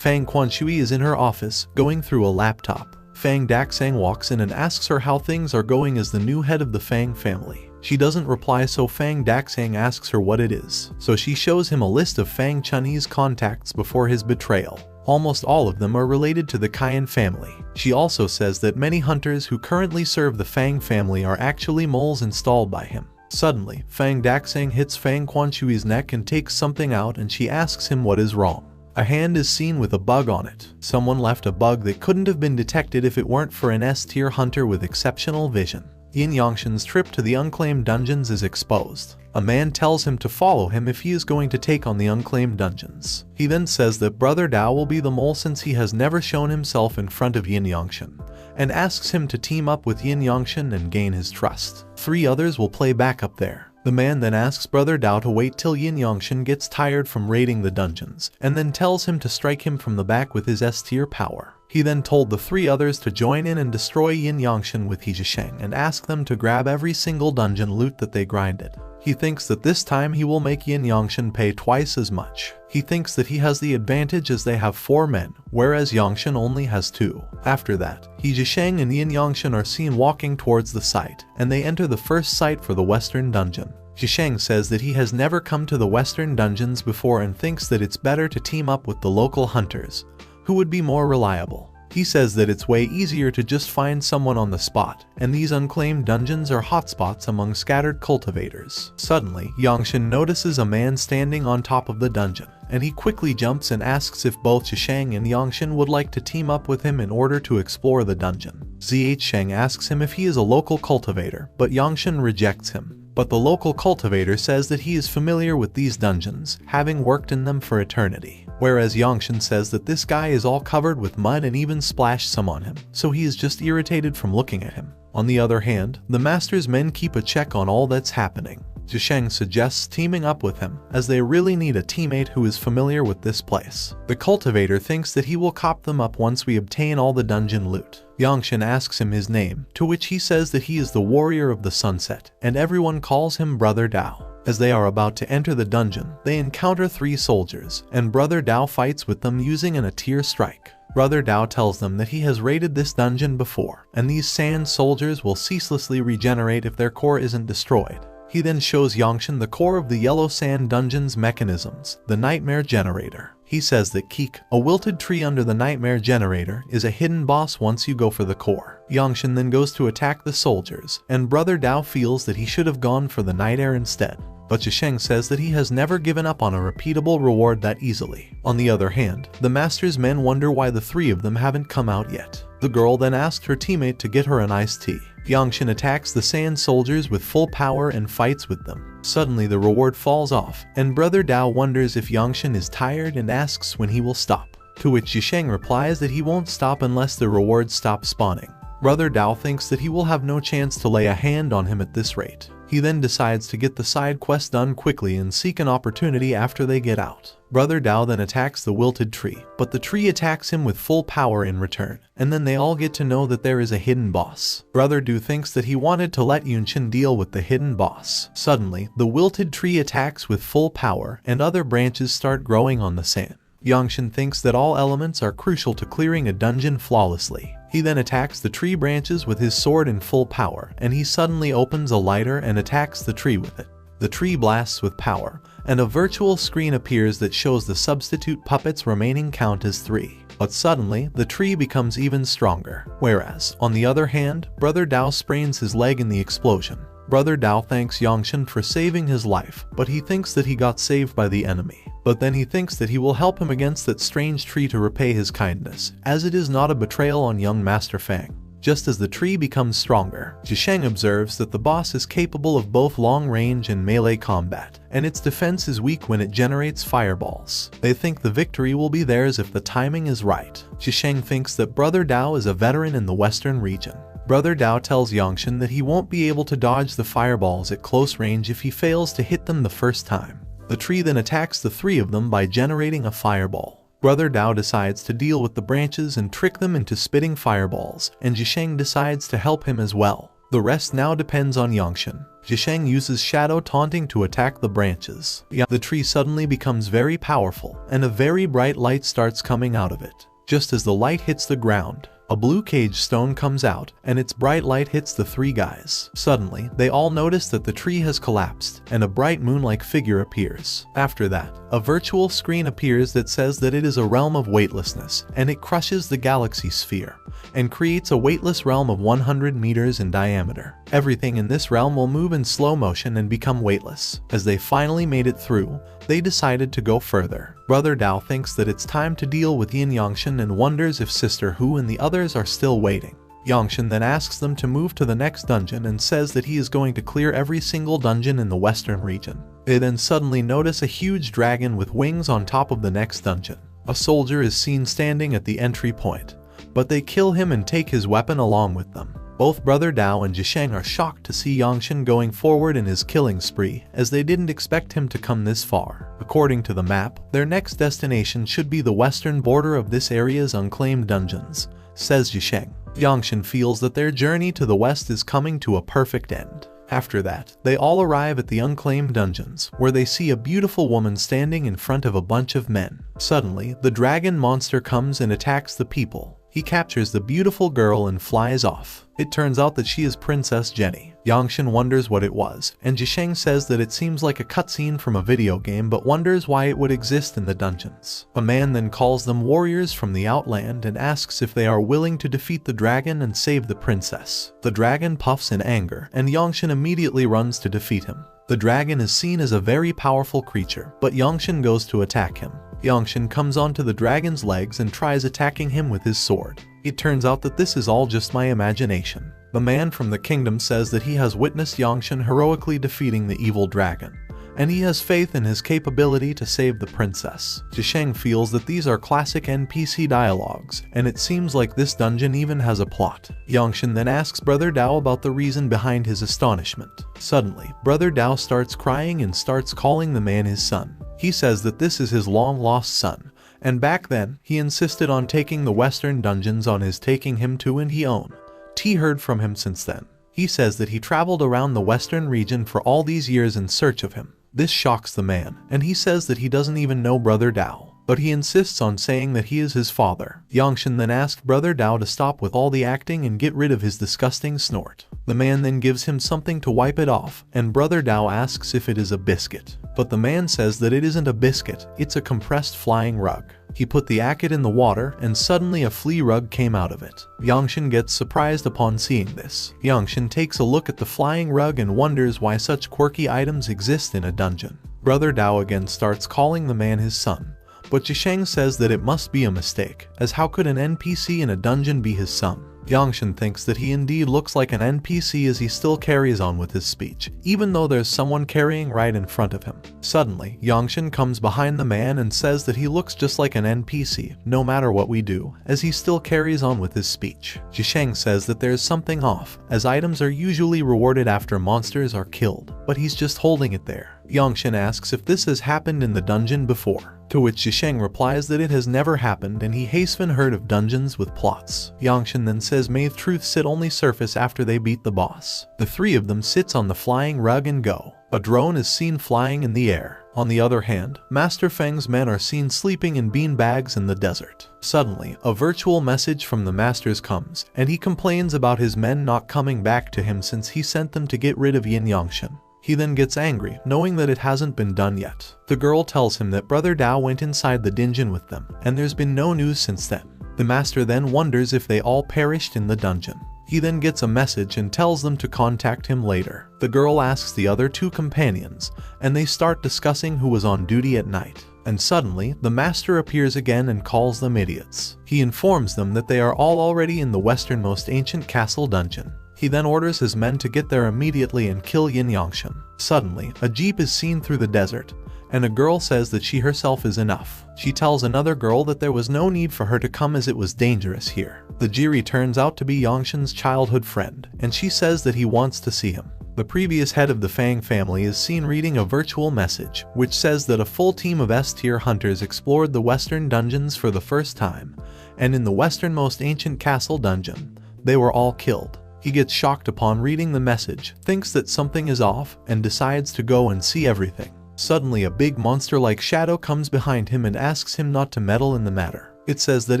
Fang Quanshui is in her office, going through a laptop. Fang Daxang walks in and asks her how things are going as the new head of the Fang family. She doesn't reply, so Fang Daxang asks her what it is. So she shows him a list of Fang Chunyi's contacts before his betrayal. Almost all of them are related to the Cayenne family. She also says that many hunters who currently serve the Fang family are actually moles installed by him. Suddenly, Fang Daxang hits Fang Quanshui's neck and takes something out, and she asks him what is wrong. A hand is seen with a bug on it. Someone left a bug that couldn't have been detected if it weren't for an S-tier hunter with exceptional vision. Yin Yangshan's trip to the unclaimed dungeons is exposed. A man tells him to follow him if he is going to take on the unclaimed dungeons. He then says that Brother Dao will be the mole since he has never shown himself in front of Yin Yangshan, and asks him to team up with Yin Yangshan and gain his trust. 3 others will play backup there. The man then asks Brother Dao to wait till Yin Yangshan gets tired from raiding the dungeons, and then tells him to strike him from the back with his S-tier power. He then told the 3 others to join in and destroy Yin Yangshan with Hijisheng and ask them to grab every single dungeon loot that they grinded. He thinks that this time he will make Yin Yangshan pay twice as much. He thinks that he has the advantage as they have 4 men, whereas Yangshan only has 2. After that, Hijisheng and Yin Yangshan are seen walking towards the site, and they enter the first site for the Western Dungeon. Hijisheng says that he has never come to the Western Dungeons before and thinks that it's better to team up with the local hunters, who would be more reliable. He says that it's way easier to just find someone on the spot, and these unclaimed dungeons are hotspots among scattered cultivators. Suddenly, Yangshan notices a man standing on top of the dungeon, and he quickly jumps and asks if both Zhisheng and Yangshan would like to team up with him in order to explore the dungeon. Zhisheng asks him if he is a local cultivator, but Yangshan rejects him. But the local cultivator says that he is familiar with these dungeons, having worked in them for eternity. Whereas Yangshan says that this guy is all covered with mud and even splashed some on him, so he is just irritated from looking at him. On the other hand, the master's men keep a check on all that's happening. Zhisheng suggests teaming up with him, as they really need a teammate who is familiar with this place. The cultivator thinks that he will cop them up once we obtain all the dungeon loot. Yangshan asks him his name, to which he says that he is the Warrior of the Sunset, and everyone calls him Brother Dao. As they are about to enter the dungeon, they encounter 3 soldiers, and Brother Dao fights with them using an A-tier strike. Brother Dao tells them that he has raided this dungeon before, and these sand soldiers will ceaselessly regenerate if their core isn't destroyed. He then shows Yangshan the core of the Yellow Sand Dungeon's mechanisms, the Nightmare Generator. He says that Keek, a wilted tree under the Nightmare Generator, is a hidden boss once you go for the core. Yangshan then goes to attack the soldiers, and Brother Dao feels that he should have gone for the Night Air instead. But Zhisheng says that he has never given up on a repeatable reward that easily. On the other hand, the master's men wonder why the 3 of them haven't come out yet. The girl then asks her teammate to get her an iced tea. Yangshan attacks the sand soldiers with full power and fights with them. Suddenly the reward falls off, and Brother Dao wonders if Yangshan is tired and asks when he will stop. To which Zhisheng replies that he won't stop unless the rewards stop spawning. Brother Dao thinks that he will have no chance to lay a hand on him at this rate. He then decides to get the side quest done quickly and seek an opportunity after they get out. Brother Dao then attacks the wilted tree, but the tree attacks him with full power in return, and then they all get to know that there is a hidden boss. Brother Du thinks that he wanted to let Yunshin deal with the hidden boss. Suddenly, the wilted tree attacks with full power, and other branches start growing on the sand. Yangshan thinks that all elements are crucial to clearing a dungeon flawlessly. He then attacks the tree branches with his sword in full power, and he suddenly opens a lighter and attacks the tree with it. The tree blasts with power, and a virtual screen appears that shows the substitute puppet's remaining count as 3. But suddenly, the tree becomes even stronger. Whereas, on the other hand, Brother Dao sprains his leg in the explosion. Brother Dao thanks Yangshan for saving his life, but he thinks that he got saved by the enemy. But then he thinks that he will help him against that strange tree to repay his kindness, as it is not a betrayal on young Master Fang. Just as the tree becomes stronger, Zhisheng observes that the boss is capable of both long-range and melee combat, and its defense is weak when it generates fireballs. They think the victory will be theirs if the timing is right. Zhisheng thinks that Brother Dao is a veteran in the western region. Brother Dao tells Yangshan that he won't be able to dodge the fireballs at close range if he fails to hit them the first time. The tree then attacks the 3 of them by generating a fireball. Brother Dao decides to deal with the branches and trick them into spitting fireballs, and Zhisheng decides to help him as well. The rest now depends on Yangshan. Zhisheng uses shadow taunting to attack the branches. The tree suddenly becomes very powerful, and a very bright light starts coming out of it. Just as the light hits the ground, a blue cage stone comes out, and its bright light hits the three guys. Suddenly, they all notice that the tree has collapsed, and a bright moon-like figure appears. After that, a virtual screen appears that says that it is a realm of weightlessness, and it crushes the galaxy sphere, and creates a weightless realm of 100 meters in diameter. Everything in this realm will move in slow motion and become weightless. As they finally made it through, they decided to go further. Brother Dao thinks that it's time to deal with Yin Yangshan and wonders if Sister Hu and the others are still waiting. Yangshan then asks them to move to the next dungeon and says that he is going to clear every single dungeon in the western region. They then suddenly notice a huge dragon with wings on top of the next dungeon. A soldier is seen standing at the entry point, but they kill him and take his weapon along with them. Both Brother Dao and Zhisheng are shocked to see Yangshan going forward in his killing spree, as they didn't expect him to come this far. According to the map, their next destination should be the western border of this area's unclaimed dungeons, says Zhisheng. Yangshan feels that their journey to the west is coming to a perfect end. After that, they all arrive at the unclaimed dungeons, where they see a beautiful woman standing in front of a bunch of men. Suddenly, the dragon monster comes and attacks the people. He captures the beautiful girl and flies off. It turns out that she is Princess Jenny. Yangshan wonders what it was, and Zhisheng says that it seems like a cutscene from a video game but wonders why it would exist in the dungeons. A man then calls them warriors from the Outland and asks if they are willing to defeat the dragon and save the princess. The dragon puffs in anger, and Yangshan immediately runs to defeat him. The dragon is seen as a very powerful creature, but Yangshan goes to attack him. Yangshan comes onto the dragon's legs and tries attacking him with his sword. It turns out that this is all just my imagination. The man from the kingdom says that he has witnessed Yangshan heroically defeating the evil dragon, and he has faith in his capability to save the princess. Zhisheng feels that these are classic NPC dialogues, and it seems like this dungeon even has a plot. Yangshan then asks Brother Dao about the reason behind his astonishment. Suddenly, Brother Dao starts crying and starts calling the man his son. He says that this is his long-lost son, and back then, he insisted on taking the western dungeons on his taking him to, and he heard from him since then. He says that he traveled around the western region for all these years in search of him. This shocks the man, and he says that he doesn't even know Brother Dao, but he insists on saying that he is his father. Yangshan then asks Brother Dao to stop with all the acting and get rid of his disgusting snort. The man then gives him something to wipe it off, and Brother Dao asks if it is a biscuit. But the man says that it isn't a biscuit, it's a compressed flying rug. He put the acid in the water, and suddenly a flea rug came out of it. Yangshan gets surprised upon seeing this. Yangshan takes a look at the flying rug and wonders why such quirky items exist in a dungeon. Brother Dao again starts calling the man his son, but Zhisheng says that it must be a mistake, as how could an NPC in a dungeon be his son? Yangshan thinks that he indeed looks like an NPC as he still carries on with his speech, even though there's someone carrying right in front of him. Suddenly, Yangshan comes behind the man and says that he looks just like an NPC, no matter what we do, as he still carries on with his speech. Zhisheng says that there's something off, as items are usually rewarded after monsters are killed, but he's just holding it there. Yangshan asks if this has happened in the dungeon before, to which Zhisheng replies that it has never happened and he hasn't heard of dungeons with plots. Yangshan then says may truth sit only surface after they beat the boss. The three of them sits on the flying rug and go. A drone is seen flying in the air. On the other hand, Master Feng's men are seen sleeping in bean bags in the desert. Suddenly, a virtual message from the masters comes, and he complains about his men not coming back to him since he sent them to get rid of Yin Yangshan. He then gets angry, knowing that it hasn't been done yet. The girl tells him that Brother Dao went inside the dungeon with them, and there's been no news since then. The master then wonders if they all perished in the dungeon. He then gets a message and tells them to contact him later. The girl asks the other two companions, and they start discussing who was on duty at night. And suddenly, the master appears again and calls them idiots. He informs them that they are all already in the westernmost ancient castle dungeon. He then orders his men to get there immediately and kill Yin Yangshan. Suddenly, a jeep is seen through the desert, and a girl says that she herself is enough. She tells another girl that there was no need for her to come as it was dangerous here. The Jiri turns out to be Yangshan's childhood friend, and she says that he wants to see him. The previous head of the Fang family is seen reading a virtual message, which says that a full team of S-tier hunters explored the western dungeons for the first time, and in the westernmost ancient castle dungeon, they were all killed. He gets shocked upon reading the message, thinks that something is off, and decides to go and see everything. Suddenly a big monster-like shadow comes behind him and asks him not to meddle in the matter. It says that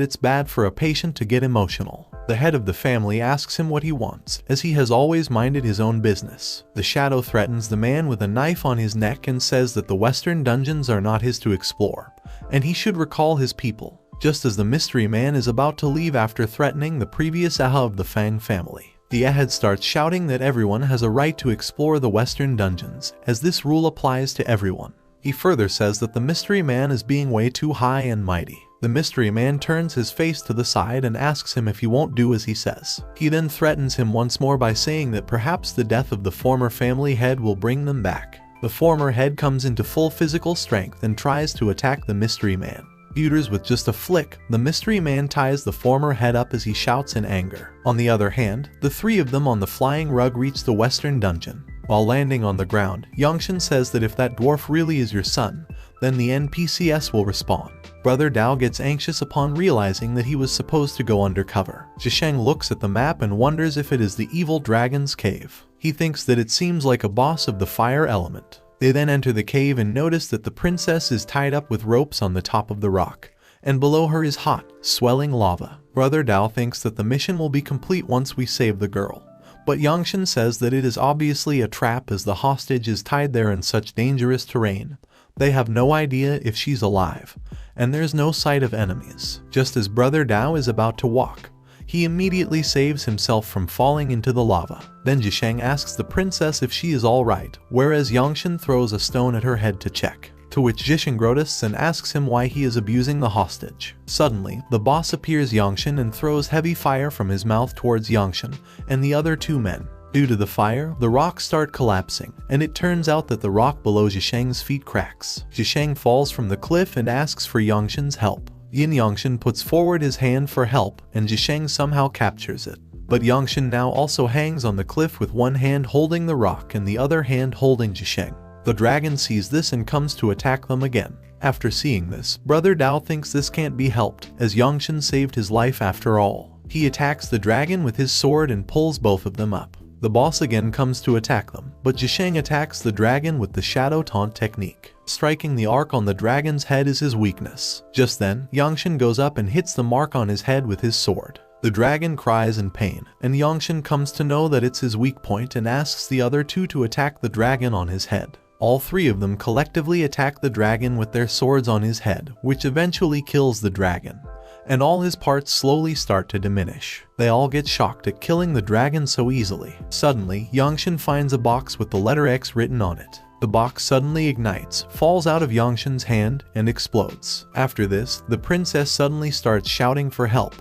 it's bad for a patient to get emotional. The head of the family asks him what he wants, as he has always minded his own business. The shadow threatens the man with a knife on his neck and says that the western dungeons are not his to explore, and he should recall his people. Just as the mystery man is about to leave after threatening the previous Aha of the Fang family, the Ahead starts shouting that everyone has a right to explore the western dungeons, as this rule applies to everyone. He further says that the mystery man is being way too high and mighty. The mystery man turns his face to the side and asks him if he won't do as he says. He then threatens him once more by saying that perhaps the death of the former family head will bring them back. The former head comes into full physical strength and tries to attack the mystery man. With just a flick, the mystery man ties the former head up as he shouts in anger. On the other hand, the three of them on the flying rug reach the western dungeon. While landing on the ground, Yongshin says that if that dwarf really is your son, then the NPCs will respawn. Brother Dao gets anxious upon realizing that he was supposed to go undercover. Zhisheng looks at the map and wonders if it is the evil dragon's cave. He thinks that it seems like a boss of the fire element. They then enter the cave and notice that the princess is tied up with ropes on the top of the rock, and below her is hot, swelling lava. Brother Dao thinks that the mission will be complete once we save the girl, but Yongshin says that it is obviously a trap as the hostage is tied there in such dangerous terrain. They have no idea if she's alive, and there's no sight of enemies. Just as Brother Dao is about to walk, he immediately saves himself from falling into the lava. Then Zhisheng asks the princess if she is alright, whereas Yongshin throws a stone at her head to check. To which Zhisheng protests and asks him why he is abusing the hostage. Suddenly, the boss appears Yongshin and throws heavy fire from his mouth towards Yongshin and the other two men. Due to the fire, the rocks start collapsing, and it turns out that the rock below Zhisheng's feet cracks. Zhisheng falls from the cliff and asks for Yongshin's help. Yin Yongshin puts forward his hand for help, and Zhisheng somehow captures it. But Yongshin now also hangs on the cliff with one hand holding the rock and the other hand holding Zhisheng. The dragon sees this and comes to attack them again. After seeing this, Brother Dao thinks this can't be helped, as Yongshin saved his life after all. He attacks the dragon with his sword and pulls both of them up. The boss again comes to attack them, but Zhisheng attacks the dragon with the shadow taunt technique. Striking the arc on the dragon's head is his weakness. Just then, Yongshin goes up and hits the mark on his head with his sword. The dragon cries in pain, and Yongshin comes to know that it's his weak point and asks the other two to attack the dragon on his head. All three of them collectively attack the dragon with their swords on his head, which eventually kills the dragon, and all his parts slowly start to diminish. They all get shocked at killing the dragon so easily. Suddenly, Yongshin finds a box with the letter X written on it. The box suddenly ignites, falls out of Yongshin's hand, and explodes. After this, the princess suddenly starts shouting for help,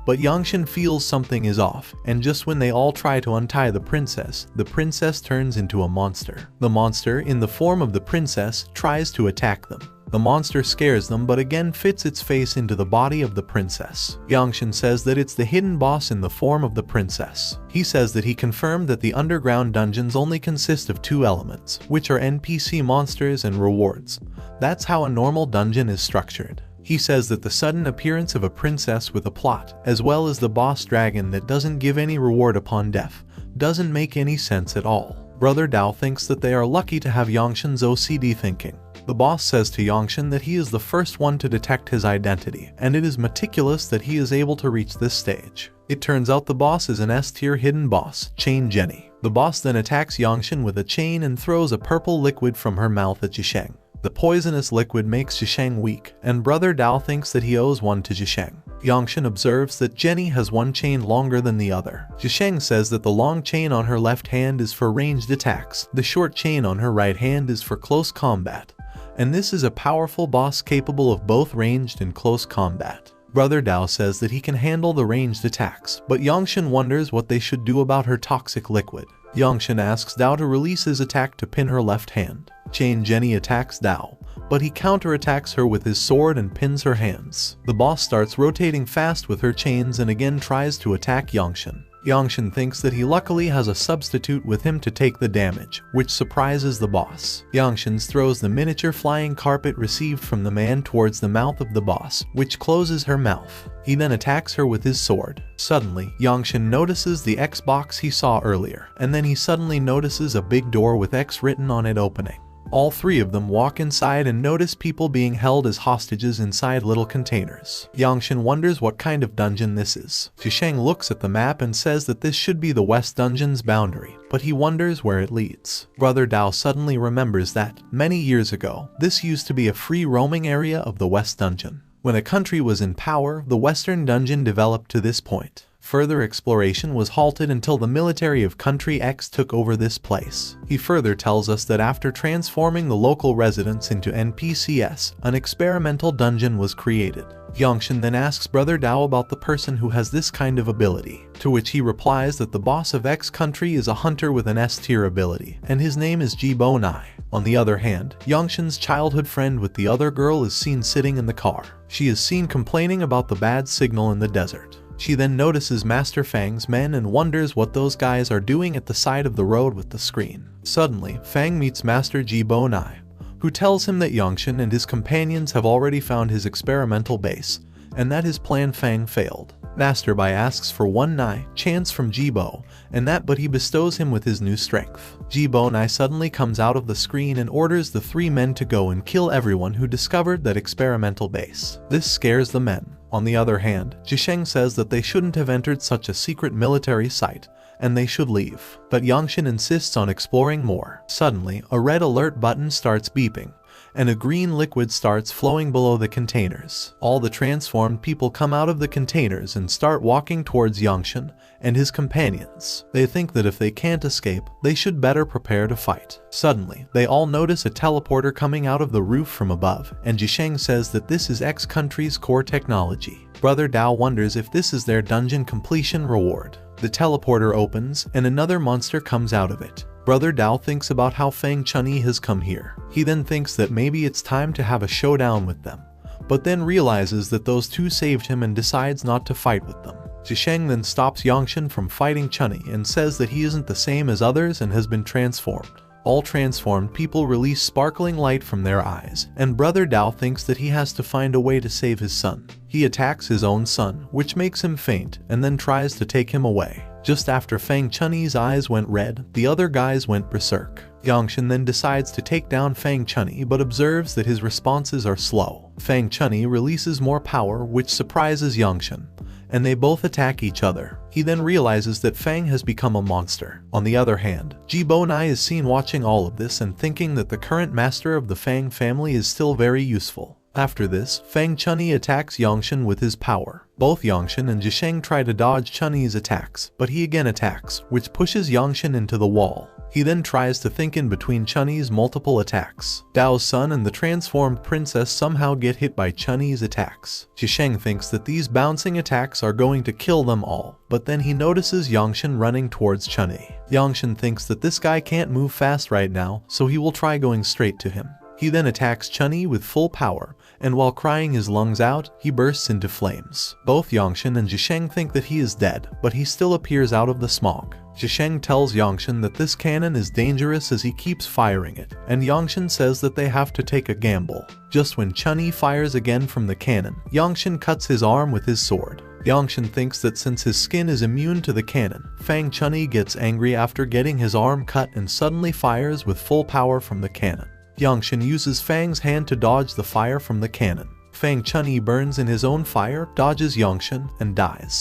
but Yongshin feels something is off, and just when they all try to untie the princess turns into a monster. The monster, in the form of the princess, tries to attack them. The monster scares them but again fits its face into the body of the princess. Yongshin says that it's the hidden boss in the form of the princess. He says that he confirmed that the underground dungeons only consist of two elements, which are NPC monsters and rewards. That's how a normal dungeon is structured. He says that the sudden appearance of a princess with a plot, as well as the boss dragon that doesn't give any reward upon death, doesn't make any sense at all. Brother Dao thinks that they are lucky to have Yongshin's OCD thinking. The boss says to Yongshin that he is the first one to detect his identity, and it is meticulous that he is able to reach this stage. It turns out the boss is an S-tier hidden boss, Chain Jenny. The boss then attacks Yongshin with a chain and throws a purple liquid from her mouth at Zhisheng. The poisonous liquid makes Zhisheng weak, and Brother Dao thinks that he owes one to Zhisheng. Yongshin observes that Jenny has one chain longer than the other. Zhisheng says that the long chain on her left hand is for ranged attacks, the short chain on her right hand is for close combat, and this is a powerful boss capable of both ranged and close combat. Brother Dao says that he can handle the ranged attacks, but Yongshin wonders what they should do about her toxic liquid. Yongshin asks Dao to release his attack to pin her left hand. Chain Jenny attacks Dao, but he counterattacks her with his sword and pins her hands. The boss starts rotating fast with her chains and again tries to attack Yongshin. Yangshan thinks that he luckily has a substitute with him to take the damage, which surprises the boss. Yangshan throws the miniature flying carpet received from the man towards the mouth of the boss, which closes her mouth. He then attacks her with his sword. Suddenly, Yangshan notices the X box he saw earlier, and then he suddenly notices a big door with X written on it opening. All three of them walk inside and notice people being held as hostages inside little containers. Yangshan wonders what kind of dungeon this is. Zhisheng looks at the map and says that this should be the West Dungeon's boundary, but he wonders where it leads. Brother Dao suddenly remembers that, many years ago, this used to be a free roaming area of the West Dungeon. When a country was in power, the Western Dungeon developed to this point. Further exploration was halted until the military of Country X took over this place. He further tells us that after transforming the local residents into NPCs, an experimental dungeon was created. Yangshan then asks Brother Dao about the person who has this kind of ability, to which he replies that the boss of X country is a hunter with an S-tier ability, and his name is Jibo Nai. On the other hand, Yangshan's childhood friend with the other girl is seen sitting in the car. She is seen complaining about the bad signal in the desert. She then notices Master Fang's men and wonders what those guys are doing at the side of the road with the screen. Suddenly, Fang meets Master Jibo Nai, who tells him that Yangshan and his companions have already found his experimental base, and that his plan Fang failed. Master Bai asks for one Nai chance from Jibo, but he bestows him with his new strength. Jibo Nai suddenly comes out of the screen and orders the three men to go and kill everyone who discovered that experimental base. This scares the men. On the other hand, Zhisheng says that they shouldn't have entered such a secret military site, and they should leave. But Yangshan insists on exploring more. Suddenly, a red alert button starts beeping, and a green liquid starts flowing below the containers. All the transformed people come out of the containers and start walking towards Yangshan and his companions. They think that if they can't escape, they should better prepare to fight. Suddenly, they all notice a teleporter coming out of the roof from above, and Zhisheng says that this is X country's core technology. Brother Dao wonders if this is their dungeon completion reward. The teleporter opens, and another monster comes out of it. Brother Dao thinks about how Fang Chunyi has come here. He then thinks that maybe it's time to have a showdown with them, but then realizes that those two saved him and decides not to fight with them. Zhisheng then stops Yangshan from fighting Chunyi and says that he isn't the same as others and has been transformed. All transformed people release sparkling light from their eyes, and Brother Dao thinks that he has to find a way to save his son. He attacks his own son, which makes him faint, and then tries to take him away. Just after Fang Chunyi's eyes went red, the other guys went berserk. Yangshan then decides to take down Fang Chunyi but observes that his responses are slow. Fang Chunyi releases more power, which surprises Yangshan, and they both attack each other. He then realizes that Fang has become a monster. On the other hand, Jibo Nai is seen watching all of this and thinking that the current master of the Fang family is still very useful. After this, Fang Chunyi attacks Yangshan with his power. Both Yangshan and Zhisheng try to dodge Chunyi's attacks, but he again attacks, which pushes Yangshan into the wall. He then tries to think in between Chunyi's multiple attacks. Dao's son and the transformed princess somehow get hit by Chunyi's attacks. Zhisheng thinks that these bouncing attacks are going to kill them all, but then he notices Yangshan running towards Chunyi. Yangshan thinks that this guy can't move fast right now, so he will try going straight to him. He then attacks Chunyi with full power, and while crying his lungs out, he bursts into flames. Both Yangshan and Zhisheng think that he is dead, but he still appears out of the smog. Zhisheng tells Yangshan that this cannon is dangerous as he keeps firing it, and Yangshan says that they have to take a gamble. Just when Chunyi fires again from the cannon, Yangshan cuts his arm with his sword. Yangshan thinks that since his skin is immune to the cannon, Fang Chunyi gets angry after getting his arm cut and suddenly fires with full power from the cannon. Yangshan uses Fang's hand to dodge the fire from the cannon. Fang Chunyi burns in his own fire, dodges Yangshan, and dies.